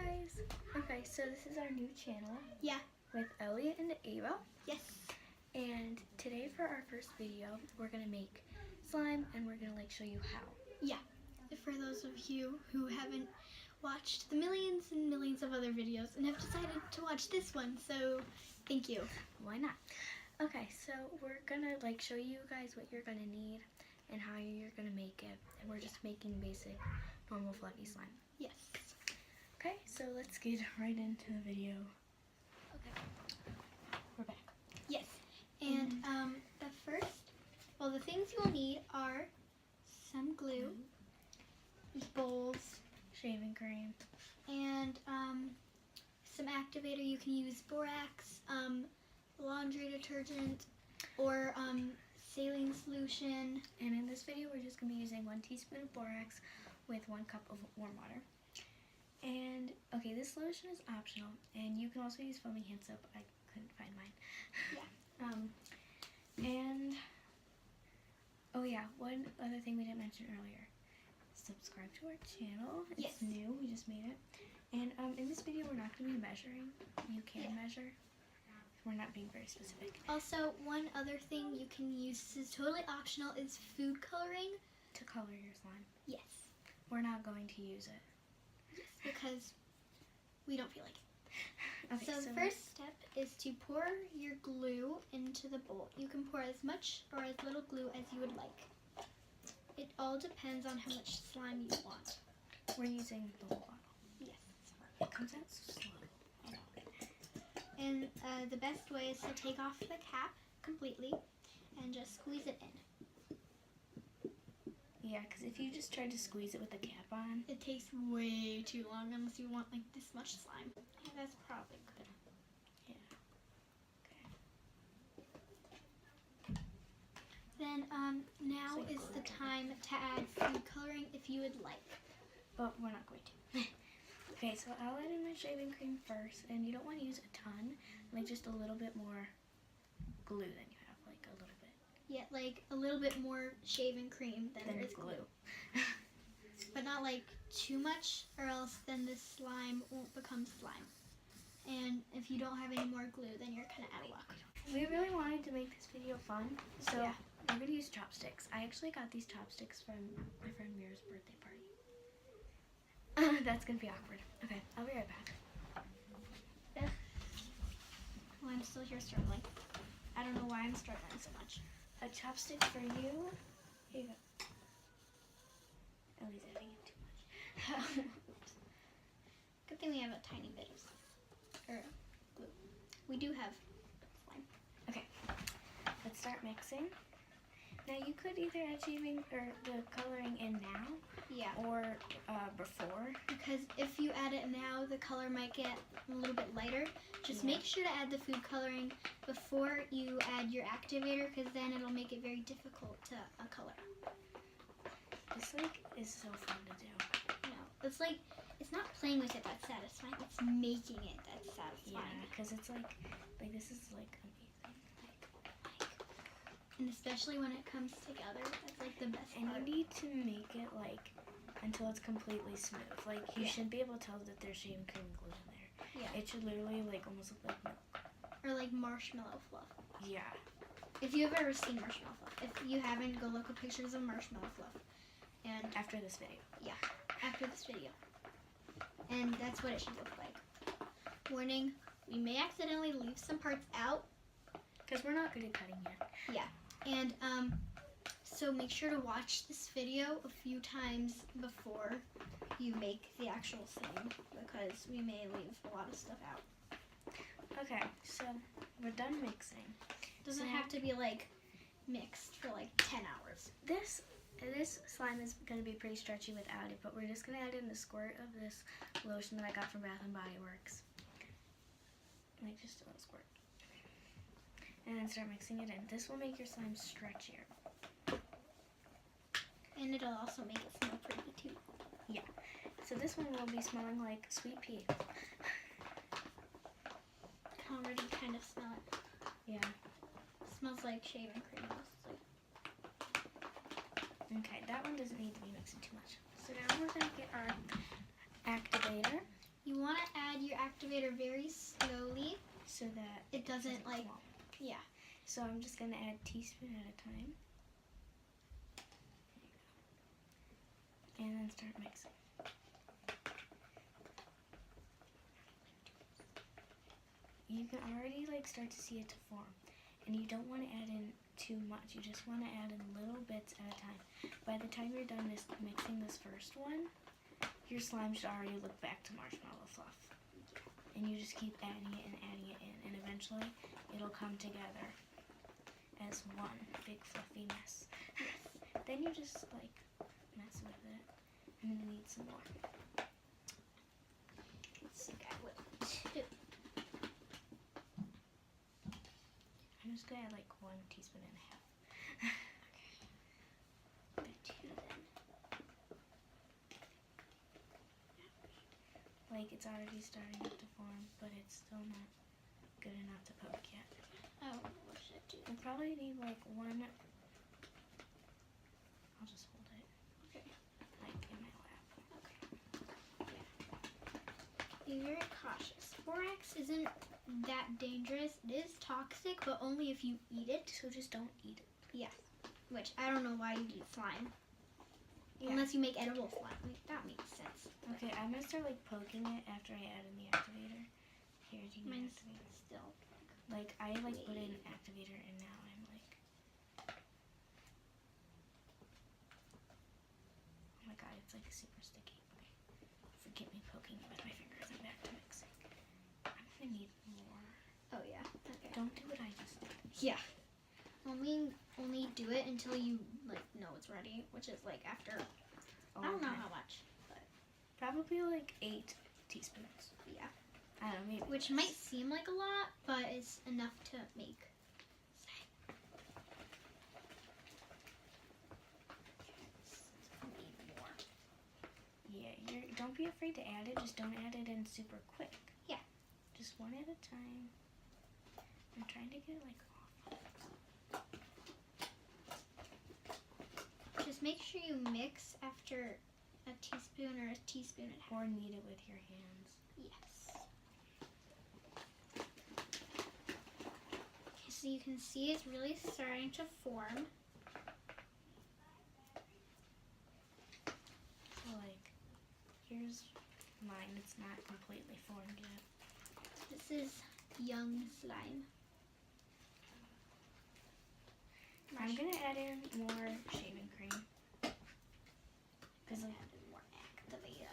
guys. Okay, so this is our new channel. Yeah. With Elliot and Ava. Yes. And today for our first video, we're gonna make slime and we're gonna show you how. Yeah. For those of you who haven't watched the millions and millions of other videos and have decided to watch this one, so thank you. Why not? Okay, so we're gonna show you guys what you're gonna need and how you're gonna make it. And we're just making basic, normal fluffy slime. Yes. Okay, so let's get right into the video. Okay, we're back. Yes. And the things you'll need are some glue, bowls, shaving cream, and some activator. You can use borax, laundry detergent, or saline solution. And in this video, we're just going to be using 1 teaspoon of borax with 1 cup of warm water. And, okay, this solution is optional, and you can also use foaming hand soap. I couldn't find mine. Yeah. And, oh yeah, one other thing we didn't mention earlier. Subscribe to our channel. It's new. We just made it. And in this video, we're not going to be measuring. You can measure. We're not being very specific. Also, one other thing you can use, this is totally optional, is food coloring. To color your slime. Yes. We're not going to use it. Because we don't feel like it. Okay, so the first step is to pour your glue into the bowl. You can pour as much or as little glue as you would like. It all depends on how much slime you want. We're using the whole bottle. Yes. It comes out so slow. And the best way is to take off the cap completely and just squeeze it in. Yeah, because if you just try to squeeze it with the cap on, it takes way too long unless you want this much slime. Yeah, that's probably good. Yeah. Okay. Then now is the time to add food coloring if you would like. But we're not going to. Okay, so I'll add in my shaving cream first, and you don't want to use a ton, just a little bit more glue than you have, a little bit. Yeah, a little bit more shaving cream than there is glue. But not too much, or else then the slime won't become slime. And if you don't have any more glue, then you're kind of out of luck. We really wanted to make this video fun, so yeah. we're going to use chopsticks. I actually got these chopsticks from my friend Mira's birthday party. That's going to be awkward. Okay, I'll be right back. Well, I'm still here struggling. I don't know why I'm struggling so much. A chopstick for you. Here you go. Ellie's adding it too much. Good thing we have a tiny bit of glue. We do have slime. Okay, let's start mixing. Now you could either add shaving or the coloring in now, or before. Because if you add it now, the color might get a little bit lighter. Just make sure to add the food coloring before you add your activator, because then it'll make it very difficult to color. This is so fun to do. No, it's not playing with it that's satisfying. It's making it that's satisfying. Yeah, because it's this is amazing. And especially when it comes together, that's the best part. And you need to make it until it's completely smooth. You should be able to tell that there's shaving cream and glue in there. Yeah. It should literally almost look like milk. Or marshmallow fluff. Yeah. If you've ever seen marshmallow fluff. If you haven't, go look at pictures of marshmallow fluff. And after this video. Yeah, after this video. And that's what it should look like. Warning, we may accidentally leave some parts out. Because we're not good at cutting yet. Yeah. And so make sure to watch this video a few times before you make the actual slime, because we may leave a lot of stuff out. Okay, so we're done mixing. Doesn't have to be mixed for 10 hours. This slime is going to be pretty stretchy without it, but we're just going to add in a squirt of this lotion that I got from Bath & Body Works. Just a little squirt. And then start mixing it in. This will make your slime stretchier. And it'll also make it smell pretty too. Yeah. So this one will be smelling like sweet pea. I can already kind of smell it. Yeah. It smells like shaving cream. Okay, that one doesn't need to be mixing too much. So now we're going to get our activator. You want to add your activator very slowly. so that It doesn't like, clump. yeah. So I'm just gonna add teaspoon at a time. And then start mixing. You can already like start to see it to form. And you don't want to add in too much. You just want to add in little bits at a time. By the time you're done mixing this first one, your slime should already look back to marshmallow fluff. And you just keep adding it in, and eventually it'll come together as one big fluffy mess. Then you just like mess with it. I'm gonna need some more. Let's see, I will too. I'm just gonna add like 1 teaspoon and a half. Okay. Two then. Like it's already starting to form, but it's still not good enough to poke yet. Oh, what should I do? We'll probably need like 1. I'll just hold it. Okay. Like in my lap. Okay. Yeah. Be very cautious. Borax isn't that dangerous. It is toxic, but only if you eat it. So just don't eat it. Yes. Which I don't know why you eat slime. Yeah. Unless you make edible slime. Like, that makes sense. Okay, I'm gonna start like poking it after I add in the activator. Here, do you need Mine's activator? still. Like I like put in activator and now I'm like, oh my god, it's like super sticky. Okay. Forgive me poking it with my fingers. I'm back to mixing. I'm gonna need more. Oh yeah. Okay. Don't do what I just did. Yeah. Only do it until you like know it's ready, which is like after I don't know Okay. how much, but Probably like 8 teaspoons. yeah. I don't know, maybe Which less. might seem like a lot, but it's enough to make. Need more. Yeah, don't be afraid to add it. Just don't add it in super quick. Yeah. Just one at a time. I'm trying to get it like off. Just make sure you mix after a teaspoon or a teaspoon and a half. Or knead it with your hands. Yes. Okay, so you can see it's really starting to form. So like, here's mine. It's not completely formed yet. This is young slime. I'm gonna add in more shaving cream. Because I added more activator.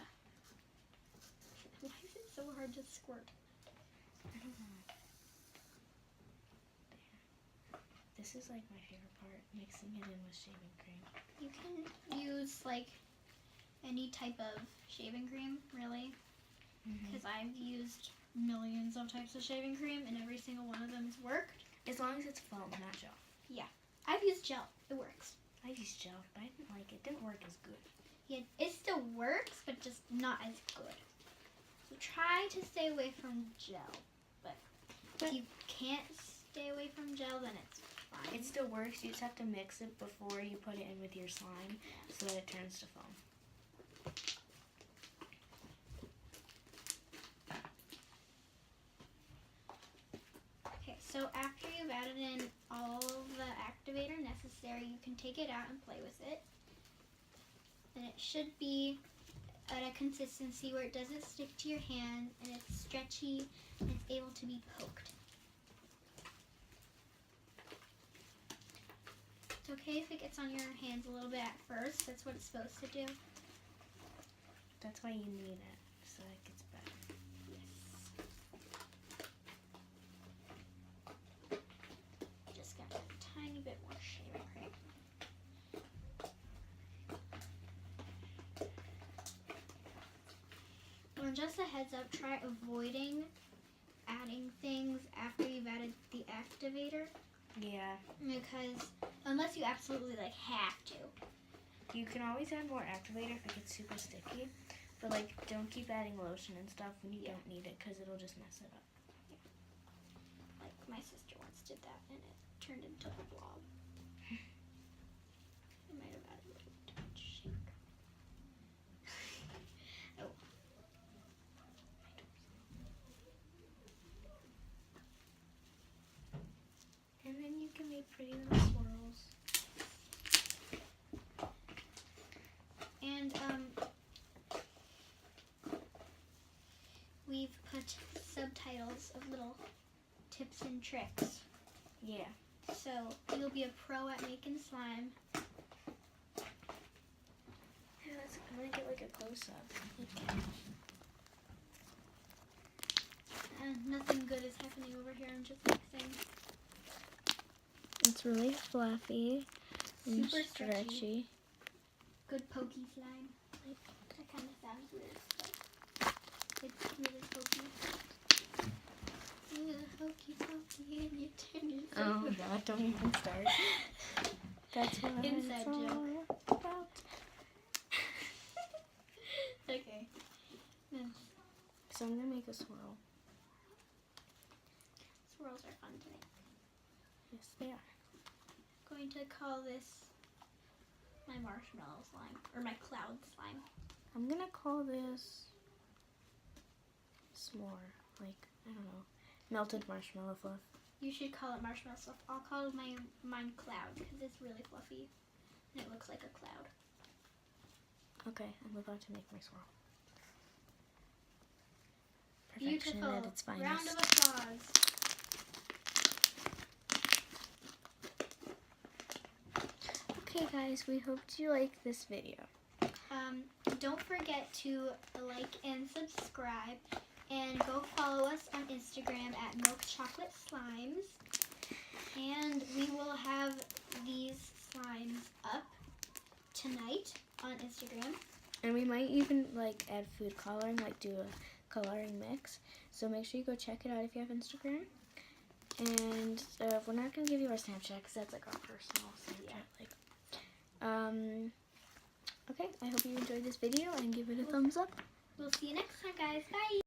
Why is it so hard to squirt? I don't know. There. This is like my favorite part, mixing it in with shaving cream. You can use like any type of shaving cream, really, because I've used millions of types of shaving cream and every single one of them has worked. As long as it's foam, not gel. I've used gel. It works. I used gel, but I didn't like it. It didn't work as good. Yeah, it still works, but just not as good. So try to stay away from gel. But if you can't stay away from gel, then it's fine. It still works. You just have to mix it before you put it in with your slime so that it turns to foam. Okay, so after you've added in all the activator necessary, you can take it out and play with it. And it should be at a consistency where it doesn't stick to your hand and it's stretchy and it's able to be poked. It's okay if it gets on your hands a little bit at first. That's what it's supposed to do. That's why you need it, so it gets better. Yes. Just got a tiny bit more shaving cream. And just a heads up, try avoiding adding things after you've added the activator, Yeah. because unless you absolutely like have to. You can always add more activator if it gets super sticky, but like don't keep adding lotion and stuff when you don't need it because it'll just mess it up. Like my sister once did that and it turned into a blob. I might have added a little too much shake. Oh, My pretty little swirls. And we've put subtitles of little tips and tricks. Yeah. So you'll be a pro at making slime. Yeah, I'm gonna get like a close up. Okay. And nothing good is happening over here. I'm just mixing. It's really fluffy and Super stretchy. stretchy. Good pokey slime. That kind of sounds weird, but it's really pokey. Hokey pokey, and you turn yourself. Oh God, don't even start. That's what Inside it's all joke. about. Okay. So I'm gonna make a swirl. Swirls are fun to make. Yes, they are. Going to call this my marshmallow slime, or my cloud slime. I'm gonna call this s'more, like, I don't know, melted marshmallow fluff. You should call it marshmallow stuff. I'll call mine cloud because it's really fluffy and it looks like a cloud. Okay, I'm about to make my swirl. Perfection Beautiful. at its finest. Round of applause. Okay guys, we hope you like this video. Don't forget to like and subscribe, and go follow us on Instagram at Milk Chocolate Slimes. And we will have these slimes up tonight on Instagram. And we might even like add food coloring, like do a coloring mix. So make sure you go check it out if you have Instagram. And we're not gonna give you our Snapchat because that's like our personal Snapchat. Okay, I hope you enjoyed this video and give it a thumbs up. We'll see you next time, guys. Bye.